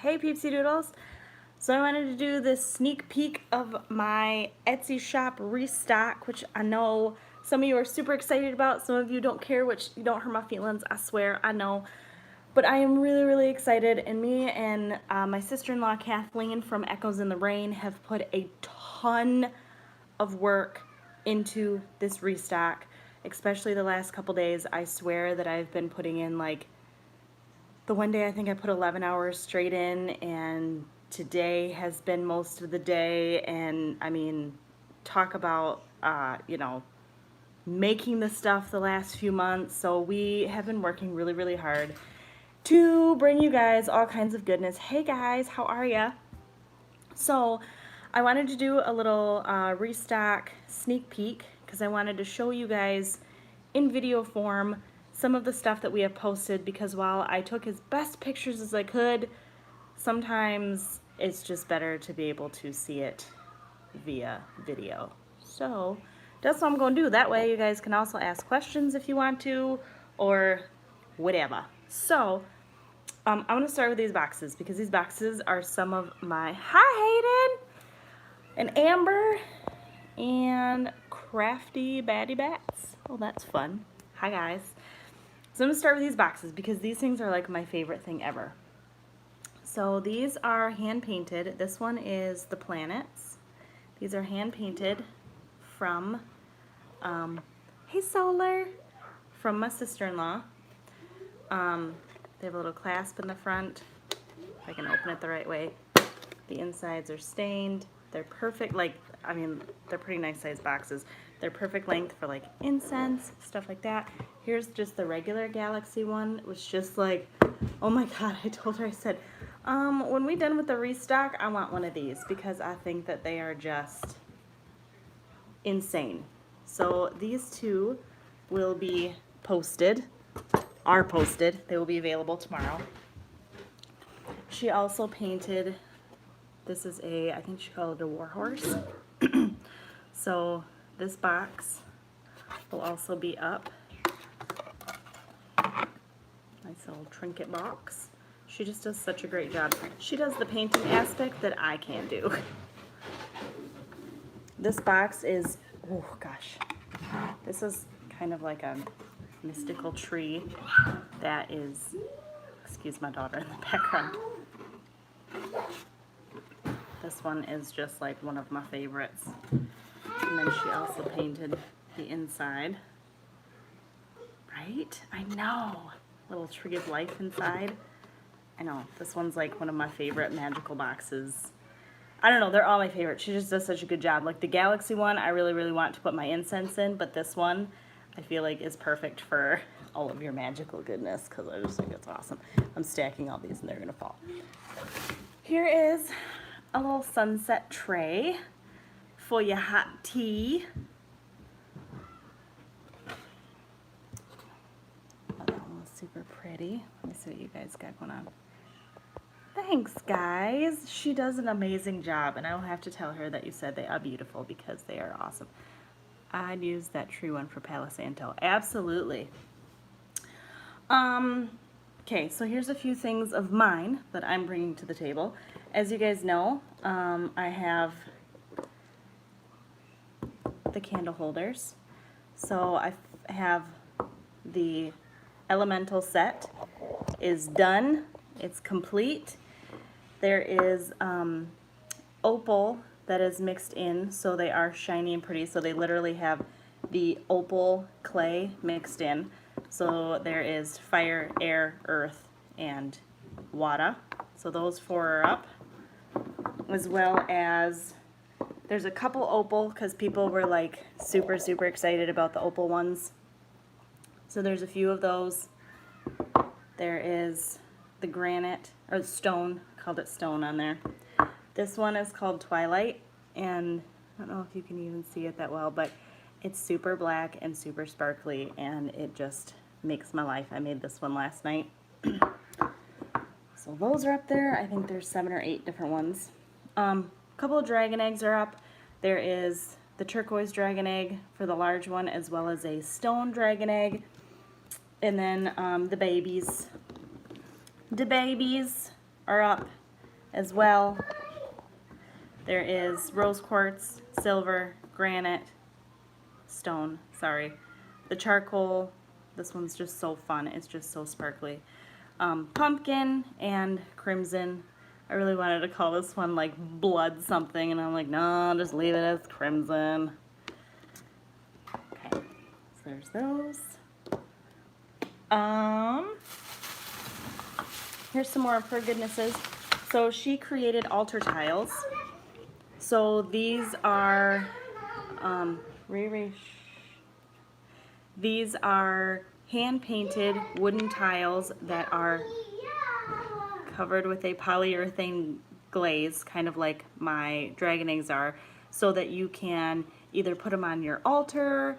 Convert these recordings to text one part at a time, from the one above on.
Hey Peepsy Doodles! So I wanted to do this sneak peek of my Etsy shop Restock, which I know some of you are super excited about, some of you don't care, which you don't hurt my feelings, I swear, I know. But I am really excited, and me and my sister-in-law Kathleen from Echoes in the Rain have put a ton of work into this restock, especially the last couple days. I swear that I've been putting in like the one day I think I put 11 hours straight in, and today has been most of the day. And I mean, talk about, making the stuff the last few months. So we have been working really hard to bring you guys all kinds of goodness. Hey guys, how are ya? So I wanted to do a little restock sneak peek because I wanted to show you guys in video form some of the stuff that we have posted, because while I took as best pictures as I could, sometimes it's just better to be able to see it via video. So that's what I'm going to do. That way you guys can also ask questions if you want to, or whatever. So I'm going to start with these boxes, because these boxes are some of my, hi Hayden, and Amber, and Crafty Batty Bats. Oh, that's fun. Hi guys. So I'm going to start with these boxes because these things are like my favorite thing ever. So these are hand painted. This one is the planets. These are hand painted from, hey Solar, from my sister-in-law. They have a little clasp in the front, if I can open it the right way. The insides are stained. They're perfect, like, I mean, they're pretty nice size boxes. They're perfect length for like incense, stuff like that. Here's just the regular Galaxy one. It was just like, oh my god, I told her, I said, when we're done with the restock, I want one of these, because I think that they are just insane. So these two will be posted, they will be available tomorrow. She also painted, this is a, I think she called it a warhorse. So this box will also be up. Nice little trinket box. She just does such a great job. She does the painting aspect that I can't do. This box is, oh gosh, this is kind of like a mystical tree that is, excuse my daughter in the background. This one is just like one of my favorites. And then she also painted the inside. Right? I know. Little tree of life inside. I know. This one's like one of my favorite magical boxes. I don't know. They're all my favorite. She just does such a good job. Like the Galaxy one, I really want to put my incense in. But this one, I feel like is perfect for all of your magical goodness, because I just think it's awesome. I'm stacking all these and they're going to fall. Here is a little sunset tray for your hot tea. Oh, that one was super pretty. Let me see what you guys got going on. Thanks, guys. She does an amazing job, and I will have to tell her that you said they are beautiful, because they are awesome. I'd use that tree one for Palo Santo. Absolutely. Okay, so here's a few things of mine that I'm bringing to the table. As you guys know, I have the candle holders. So I have the elemental set is done. It's complete. There is opal that is mixed in, so they are shiny and pretty. So they literally have the opal clay mixed in. So there is fire, air, earth, and water. So those four are up, as well as there's a couple opal, because people were like super excited about the opal ones. So there's a few of those. There is the granite, or stone, called it stone on there. This one is called Twilight, and I don't know if you can even see it that well, but it's super black and super sparkly, and it just makes my life. I made this one last night. So those are up there. I think there's 7 or 8 different ones. A couple of dragon eggs are up. There is the turquoise dragon egg for the large one, as well as a stone dragon egg. And then the babies. The babies are up. as well. There is rose quartz, silver, granite, stone, sorry. The charcoal, this one's just so fun. It's just so sparkly. Pumpkin and crimson. I really wanted to call this one like blood something, and I'm like, no, just leave it as crimson. Okay, so there's those. Here's some more of her goodnesses. So she created altar tiles. So these are, these are hand-painted wooden tiles that are covered with a polyurethane glaze, kind of like my dragon eggs are, so that you can either put them on your altar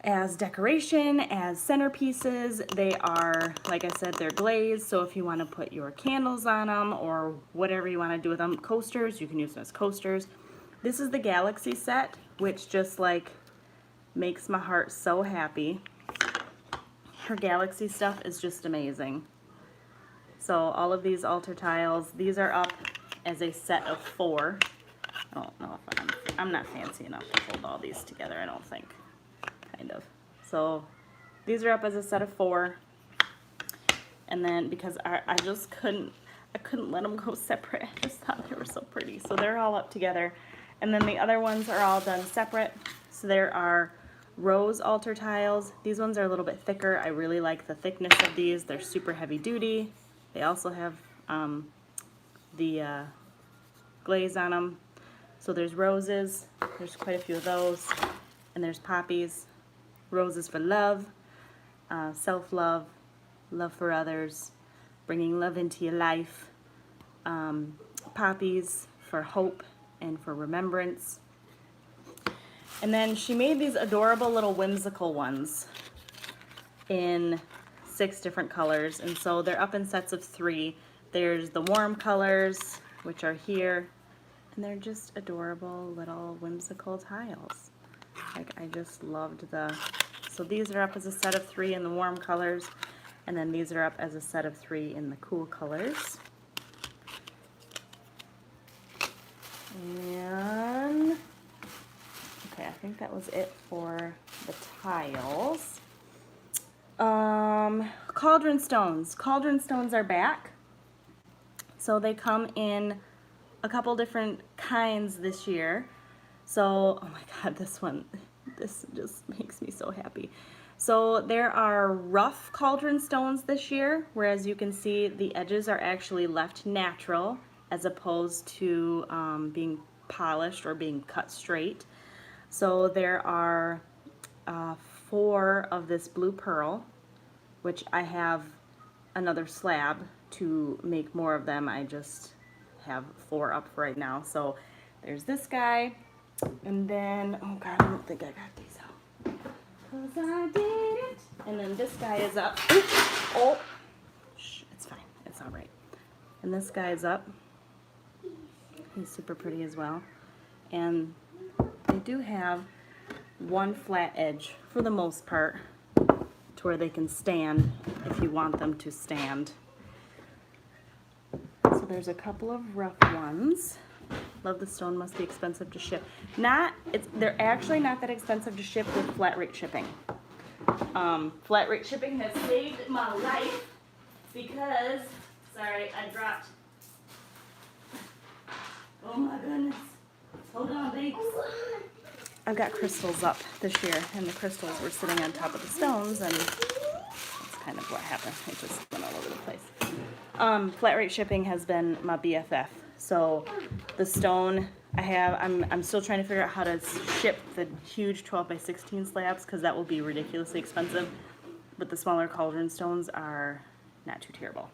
as decoration, as centerpieces. They are, like I said, they're glazed, so if you want to put your candles on them or whatever you want to do with them, coasters, you can use them as coasters. This is the Galaxy set, which just like makes my heart so happy. Her Galaxy stuff is just amazing. So all of these altar tiles, these are up as a set of 4. I don't know if I'm not fancy enough to hold all these together, I don't think. Kind of. So these are up as a set of 4. And then because I just couldn't let them go separate. I just thought they were so pretty. So they're all up together. And then the other ones are all done separate. So there are rose altar tiles. These ones are a little bit thicker. I really like the thickness of these. They're super heavy duty. They also have the glaze on them. So there's roses. There's quite a few of those. And there's poppies. Roses for love, self-love, love for others, bringing love into your life. Poppies for hope and for remembrance. And then she made these adorable little whimsical ones in 6 different colors, and so they're up in sets of 3. There's the warm colors, which are here, and they're just adorable little whimsical tiles. Like, I just loved so these are up as a set of 3 in the warm colors, and then these are up as a set of 3 in the cool colors. And okay, I think that was it for the tiles. Cauldron stones. Cauldron stones are back. So they come in a couple different kinds this year. So, oh my God, this just makes me so happy. So there are rough cauldron stones this year, whereas you can see the edges are actually left natural as opposed to being polished or being cut straight. So there are 4 of this blue pearl, which I have another slab to make more of them. I just have 4 up right now. So there's this guy, and then, oh God, I don't think I got these out. 'Cause I didn't. And then this guy is up. Oops. Oh, shh, it's fine. It's all right. And this guy is up. He's super pretty as well. And they do have one flat edge for the most part to where they can stand if you want them to stand. So there's a couple of rough ones. Love the stone, must be expensive to ship. They're actually not that expensive to ship with flat rate shipping. Flat rate shipping has saved my life because, sorry, I dropped. Oh my goodness. Hold on, babes. I've got crystals up this year, and the crystals were sitting on top of the stones, and that's kind of what happened. It just went all over the place. Flat rate shipping has been my BFF. So the stone I'm still trying to figure out how to ship the huge 12 by 16 slabs, because that will be ridiculously expensive. But the smaller cauldron stones are not too terrible.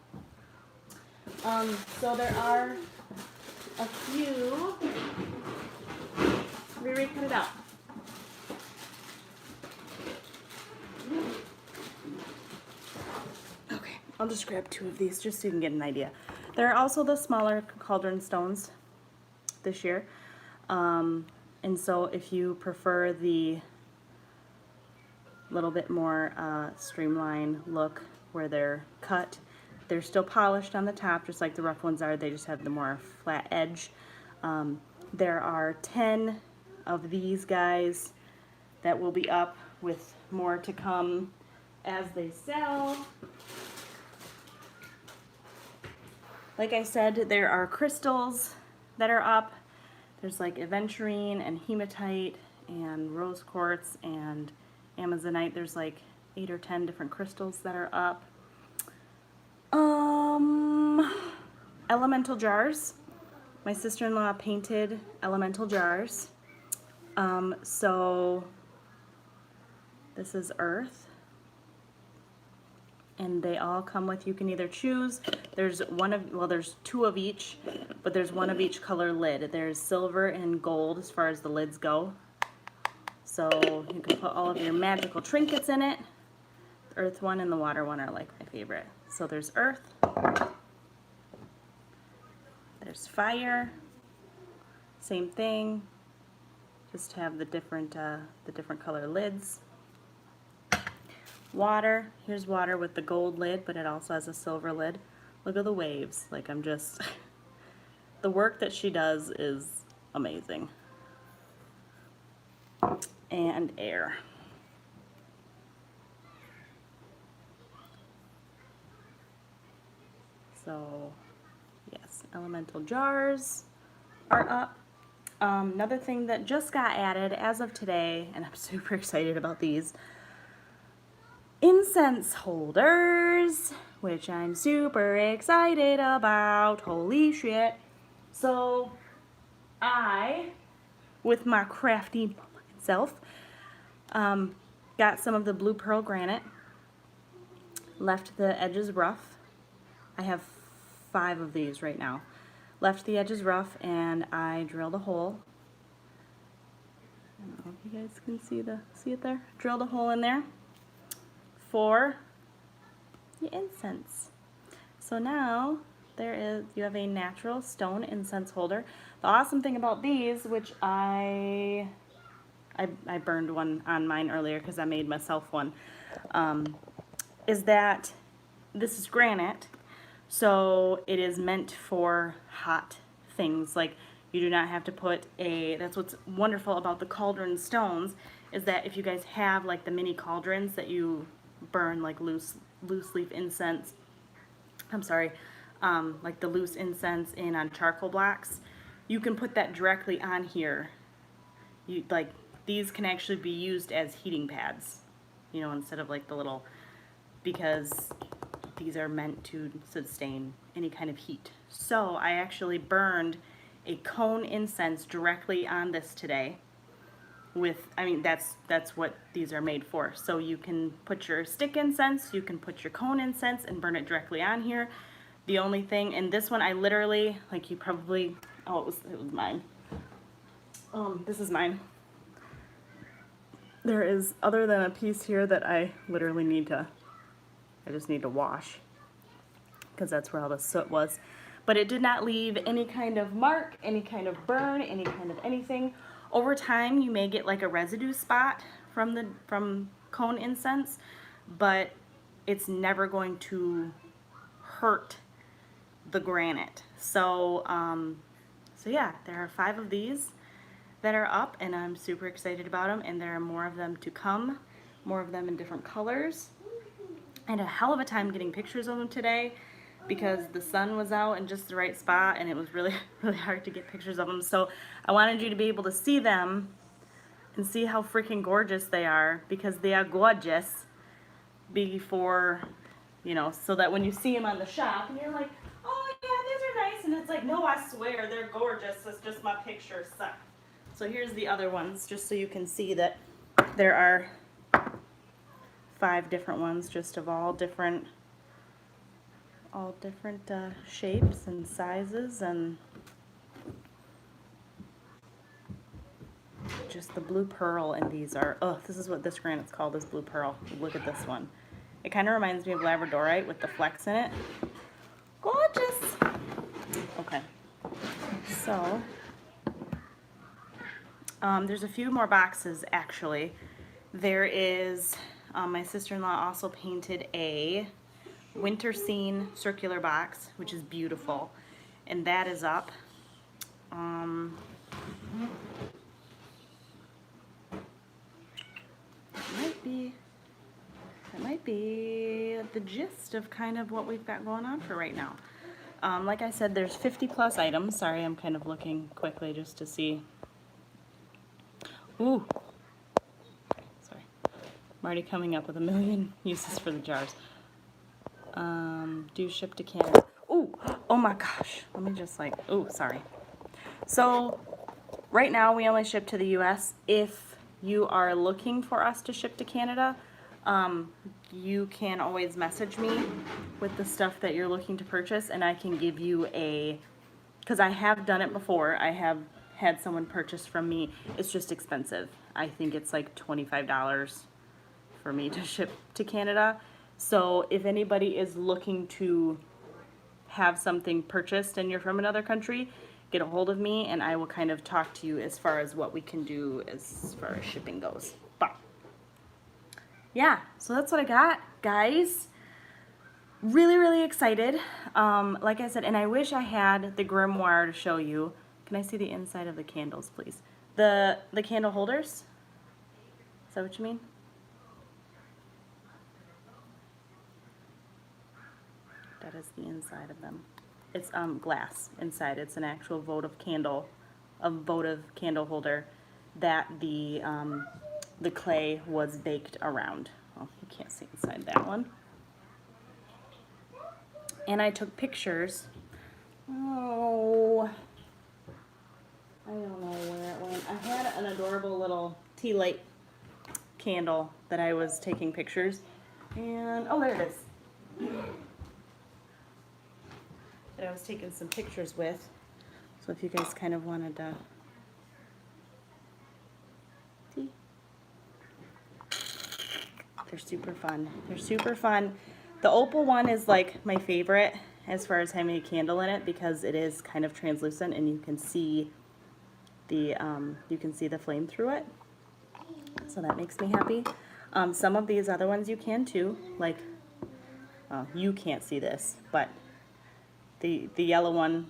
So there are a few. Riri, cut it out. Okay, I'll just grab 2 of these just so you can get an idea. There are also the smaller cauldron stones this year. And so if you prefer the little bit more streamlined look where they're cut, they're still polished on the top, just like the rough ones are. They just have the more flat edge. There are 10 of these guys that will be up, with more to come as they sell. Like I said, there are crystals that are up. There's like aventurine and hematite and rose quartz and amazonite. There's like 8 or 10 different crystals that are up. Elemental jars. My sister-in-law painted elemental jars. So this is earth. And they all come with, you can either choose, there's 2 of each, but there's 1 of each color lid. There's silver and gold as far as the lids go. So you can put all of your magical trinkets in it. The earth one and the water one are like my favorite. So there's earth, there's fire, same thing, just have the different color lids. Water, here's water with the gold lid, but it also has a silver lid. Look at the waves. Like, I'm just, the work that she does is amazing. And air. So, yes, elemental jars are up. Another thing that just got added as of today, and I'm super excited about these, incense holders, which I'm super excited about. Holy shit. So I, with my crafty self, got some of the blue pearl granite, left the edges rough. I have 5 of these right now. Left the edges rough, and I drilled a hole. I don't know if you guys can see it there. Drilled a hole in there for the incense. So now you have a natural stone incense holder. The awesome thing about these, which I burned one on mine earlier because I made myself one, is that this is granite, so it is meant for hot things. Like, you do not have to put that's what's wonderful about the cauldron stones, is that if you guys have like the mini cauldrons that you burn like loose leaf incense, like the loose incense in on charcoal blocks, you can put that directly on here. These can actually be used as heating pads, instead of like the little, because these are meant to sustain any kind of heat. So I actually burned a cone incense directly on this today. That's what these are made for. So you can put your stick incense, you can put your cone incense and burn it directly on here. The only thing, and this one I literally, like, you probably, it was mine. This is mine. There is, other than a piece here that I literally I just need to wash, because that's where all the soot was. But it did not leave any kind of mark, any kind of burn, any kind of anything. Over time, you may get like a residue spot from cone incense, but it's never going to hurt the granite. So, so yeah, there are 5 of these that are up, and I'm super excited about them, and there are more of them to come, more of them in different colors. I had a hell of a time getting pictures of them today because the sun was out in just the right spot, and it was really, really hard to get pictures of them. So I wanted you to be able to see them and see how freaking gorgeous they are, because they are gorgeous before, so that when you see them on the shop and you're like, oh yeah, these are nice, and it's like, no, I swear they're gorgeous, it's just my pictures suck. So here's the other ones, just so you can see that there are 5 different ones, just of all different shapes and sizes, and just the blue pearl. And these are, this is what this granite's called, is blue pearl. Look at this one. It kind of reminds me of labradorite with the flecks in it. Gorgeous. Okay, so there's a few more boxes actually. There is, my sister-in-law also painted a winter scene circular box, which is beautiful. And that is up. That might be the gist of kind of what we've got going on for right now. Like I said, there's 50 plus items. Sorry, I'm kind of looking quickly just to see. Ooh. Sorry. I'm already coming up with a million uses for the jars. Do ship to Canada. Ooh. Oh my gosh. Let me just like, ooh, sorry. So right now we only ship to the US. If you are looking for us to ship to Canada, you can always message me with the stuff that you're looking to purchase, and I can give you a, because I have done it before. I have had someone purchase from me. It's just expensive. I think it's like $25 for me to ship to Canada. So if anybody is looking to have something purchased and you're from another country, get a hold of me and I will kind of talk to you as far as what we can do as far as shipping goes. But yeah, so that's what I got, guys. Really, really excited. Like I said, and I wish I had the grimoire to show you. Can I see the inside of the candles, please? The candle holders? Is that what you mean? That is the inside of them. It's glass inside. It's an actual votive candle holder that the clay was baked around. Oh, you can't see inside that one. And I took pictures. Oh, I don't know where it went. I had an adorable little tea light candle that I was taking pictures. And, oh, there it is. That I was taking some pictures with. So if you guys kind of wanted to see. They're super fun. They're super fun. The opal one is like my favorite as far as having a candle in it because it is kind of translucent and you can see the flame through it. So that makes me happy. Some of these other ones you can too. Like, you can't see this, but the yellow one,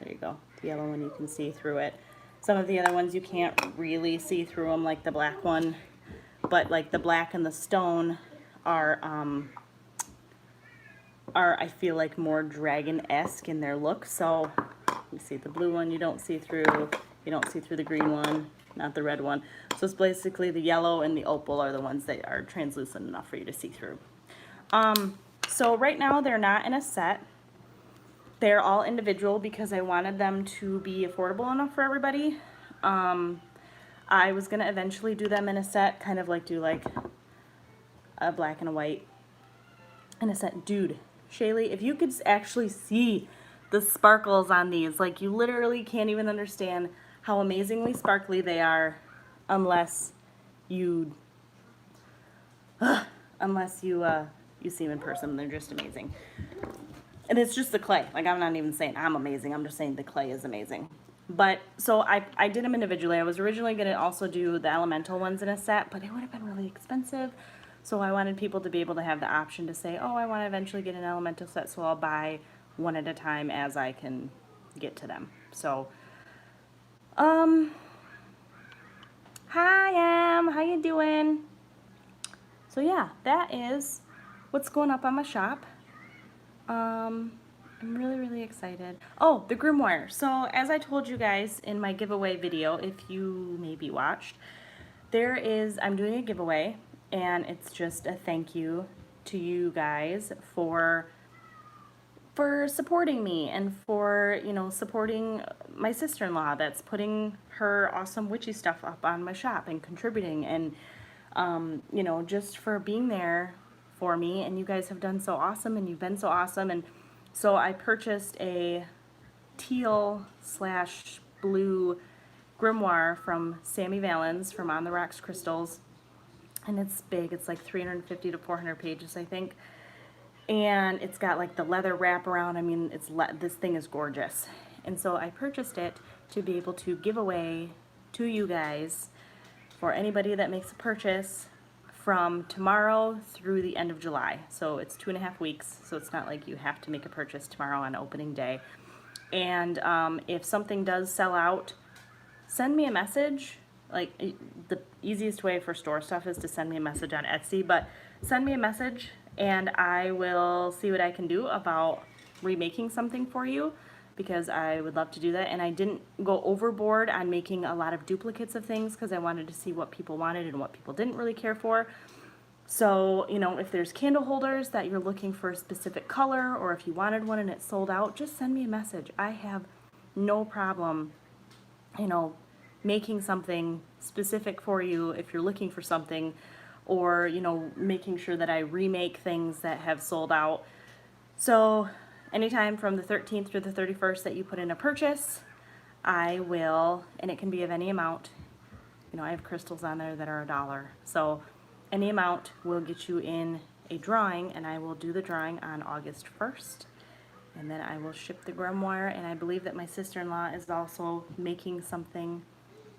there you go. The yellow one you can see through it. Some of the other ones you can't really see through them, like the black one. But like the black and the stone are I feel like more dragon-esque in their look. So you see the blue one you don't see through. You don't see through the green one, not the red one. So it's basically the yellow and the opal are the ones that are translucent enough for you to see through. So right now they're not in a set. They're all individual because I wanted them to be affordable enough for everybody. I was gonna eventually do them in a set, kind of like do like a black and a white in a set. Dude, Shaylee, if you could actually see the sparkles on these, like you literally can't even understand how amazingly sparkly they are unless you see them in person. They're just amazing. And it's just the clay. Like, I'm not even saying I'm amazing. I'm just saying the clay is amazing. But, so I did them individually. I was originally going to also do the elemental ones in a set, but it would have been really expensive. So I wanted people to be able to have the option to say, oh, I want to eventually get an elemental set, so I'll buy one at a time as I can get to them. So, hi, Em. How you doing? So, yeah, that is what's going up on my shop. I'm really, really excited. Oh, the grimoire. So as I told you guys in my giveaway video, if you maybe watched, I'm doing a giveaway, and it's just a thank you to you guys for supporting me and for, you know, supporting my sister-in-law that's putting her awesome witchy stuff up on my shop and contributing and, you know, just for being there for me. And you guys have done so awesome and you've been so awesome. And so I purchased a teal/blue grimoire from Sammy Valens from On the Rocks Crystals. And it's big. It's like 350 to 400 pages, I think. And it's got like the leather wrap around. I mean, this thing is gorgeous. And so I purchased it to be able to give away to you guys for anybody that makes a purchase from tomorrow through the end of July. So it's 2.5 weeks, so it's not like you have to make a purchase tomorrow on opening day. And if something does sell out, send me a message. Like, the easiest way for store stuff is to send me a message on Etsy, but send me a message and I will see what I can do about remaking something for you, because I would love to do that. And I didn't go overboard on making a lot of duplicates of things because I wanted to see what people wanted and what people didn't really care for. So, you know, if there's candle holders that you're looking for a specific color, or if you wanted one and it's sold out, just send me a message. I have no problem, you know, making something specific for you if you're looking for something, or, you know, making sure that I remake things that have sold out. So anytime from the 13th to the 31st that you put in a purchase, I will, and it can be of any amount. You know, I have crystals on there that are $1. So any amount will get you in a drawing, and I will do the drawing on August 1st. And then I will ship the grimoire, and I believe that my sister-in-law is also making something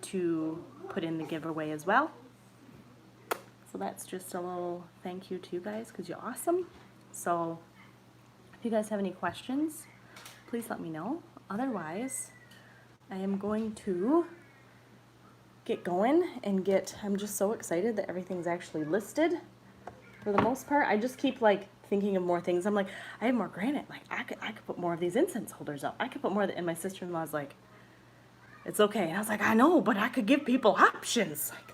to put in the giveaway as well. So that's just a little thank you to you guys, because you're awesome. So if you guys have any questions, please let me know. Otherwise, I am going to get going and I'm just so excited that everything's actually listed for the most part. I just keep like thinking of more things. I'm like, I have more granite. Like, I could put more of these incense holders up. I could put more of and my sister-in-law's like, it's okay. And I was like, I know, but I could give people options. Like,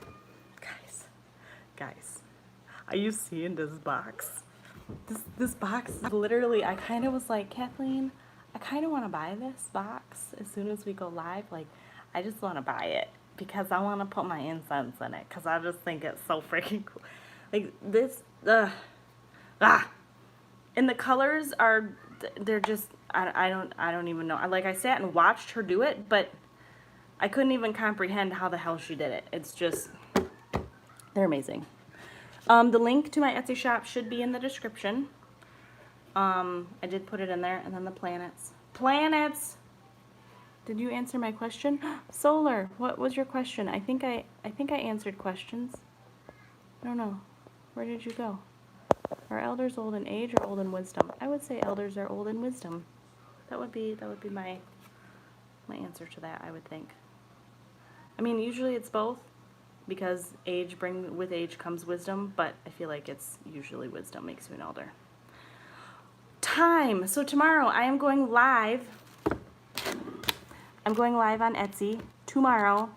guys, are you seeing this box? This box, literally, I kind of was like, Kathleen, I kind of want to buy this box as soon as we go live. Like, I just want to buy it because I want to put my incense in it, because I just think it's so freaking cool. Like, this, and the colors are, they're just, I don't even know. Like, I sat and watched her do it, but I couldn't even comprehend how the hell she did it. It's just, they're amazing. The link to my Etsy shop should be in the description. I did put it in there. And then the planets. Planets! Did you answer my question? Solar, what was your question? I think I answered questions. I don't know. Where did you go? Are elders old in age or old in wisdom? I would say elders are old in wisdom. That would be my answer to that, I would think. I mean, usually it's both, because with age comes wisdom, but I feel like it's usually wisdom makes you an elder. Time. So tomorrow I am going live. I'm going live on Etsy tomorrow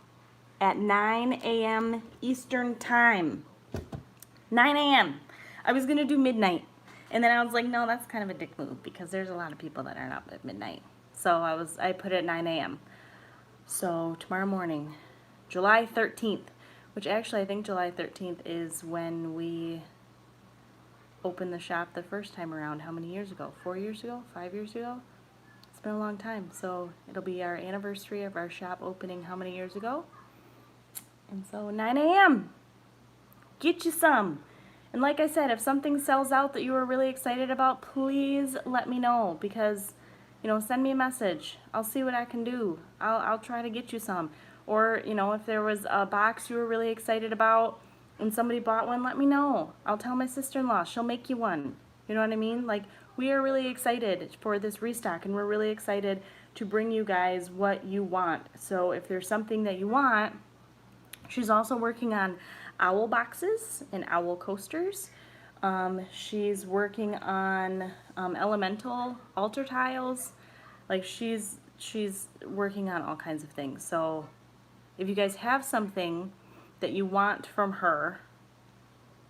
at 9 a.m. Eastern Time. 9 a.m. I was going to do midnight, and then I was like, no, that's kind of a dick move, because there's a lot of people that aren't up at midnight. So I put it at 9 a.m. So tomorrow morning, July 13th, which actually I think July 13th is when we opened the shop the first time around. How many years ago? 4 years ago? 5 years ago? It's been a long time. So it'll be our anniversary of our shop opening how many years ago? And so 9 a.m. Get you some. And like I said, if something sells out that you were really excited about, please let me know, because, you know, send me a message. I'll see what I can do. I'll try to get you some. Or, you know, if there was a box you were really excited about and somebody bought one, let me know. I'll tell my sister-in-law. She'll make you one. You know what I mean? Like, we are really excited for this restock, and we're really excited to bring you guys what you want. So if there's something that you want, she's also working on owl boxes and owl coasters. She's working on elemental altar tiles. Like, she's working on all kinds of things. So if you guys have something that you want from her,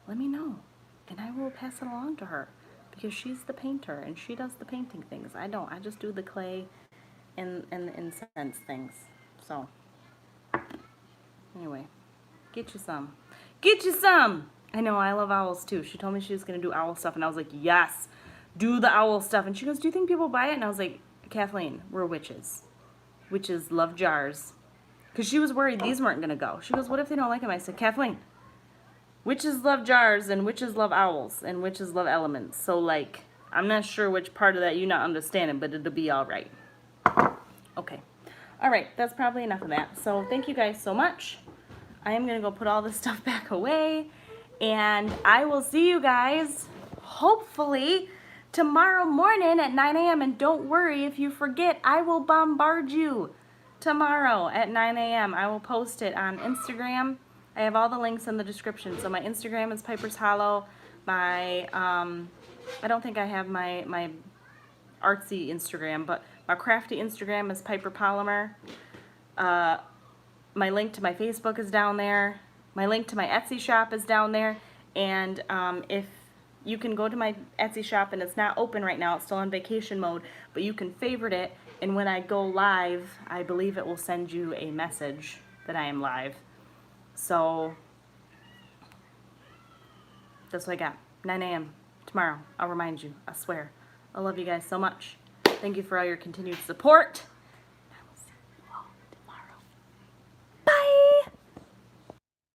let me know, and I will pass it along to her, because she's the painter and she does the painting things. I don't. I just do the clay and the incense things. So anyway, get you some. Get you some! I know, I love owls too. She told me she was going to do owl stuff, and I was like, yes, do the owl stuff. And she goes, do you think people buy it? And I was like, Kathleen, we're witches. Witches love jars. Because she was worried these weren't going to go. She goes, what if they don't like them? I said, Kathleen, witches love jars, and witches love owls, and witches love elements. So, like, I'm not sure which part of that you're not understanding, but it'll be all right. Okay. All right, that's probably enough of that. So thank you guys so much. I am going to go put all this stuff back away, And I will see you guys, hopefully, tomorrow morning at 9 a.m. And don't worry if you forget, I will bombard you tomorrow at 9 a.m. I will post it on Instagram. I have all the links in the description. So my Instagram is Pyper's Hollow. My, I don't think I have my artsy Instagram, but my crafty Instagram is Pyperh Polymer. My link to my Facebook is down there. My link to my Etsy shop is down there. And if you can go to my Etsy shop, and it's not open right now, it's still on vacation mode, but you can favorite it, and when I go live, I believe it will send you a message that I am live. So that's what I got. 9 a.m. tomorrow. I'll remind you. I swear. I love you guys so much. Thank you for all your continued support.